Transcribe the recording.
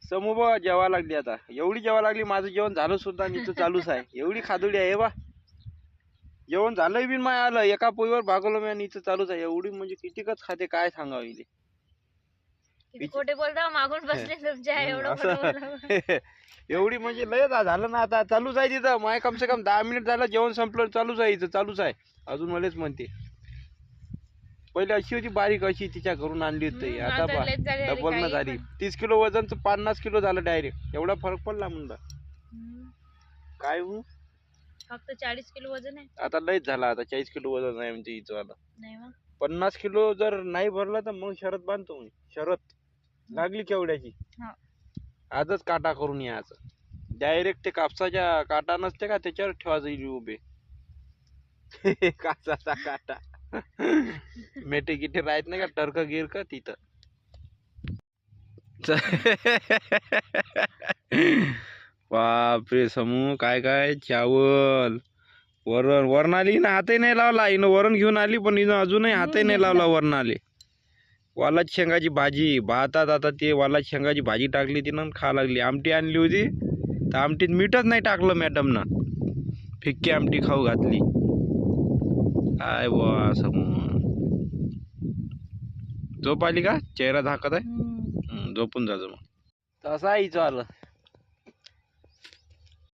समूह जेवा लागली आता, एवढी जेवा लागली. माझं जेवण झालं सुद्धा नीचं चालूच आहे. एवढी खादोडी आहे बा. जेवण झालंय बिन माय आलं एका पोळीवर भागवलं मी नीचं चालूच आहे. एवढी म्हणजे कितीकच खाते काय सांगावं इले. किती खोटे बोलता मागून बसले तुमच्या एवढं खोटं बोलता. एवढी म्हणजे लय झालं ना आता. चालूच आहे तिथं माय कम से कम 10 मिनिट झालं जेवण संपलं. चालूच आहे इथं चालूच आहे अजून. मलाच म्हणते पहिले अशी होती बारीक, अशी तिच्या घरून आणली होती. आता आता लयच झाली डबल न काही झाली. पण. 30 किलो वजनचं 50 किलो झालं डायरेक्ट. एवढा फरक पडला म्हणलं काय हो. फक्त 40 किलो वजन आहे. आता लयच झाला. आता 40 किलो वजन आहे म्हणजे हिचं आता. नाही मग 50 किलो जर नाही भरला तर मग शरत बांधतो मी. शरत लागली केवढ्याची. हा. आजच काटा करून यायचं. डायरेक्ट ते कापसाच्या काटा नसते का त्याच्यावर ठेवायचं इली उभे. कापसाचा काटा मेटे गिटे राहत नाही का टर्क गिरक तिथं. बापरे समूह काय काय चावल वरण. वरण आली ना हातही नाही लावला. हिनं वरण घेऊन आली पण हिनं अजूनही हातही नाही लावला वरण आले. वालाची शेंगाची भाजी भातात. आता ते वालाची शेंगाची भाजी टाकली तिनं खा लागली. आमटी आणली होती तर आमटीत मीठच नाही टाकलं मॅडमनं. फिक्की आमटी खाऊ घातली. काय बुवा समूह. झोप आली का चेहरा झाकत आहे. झोपून जायचं मग. तसा हिचं आलं.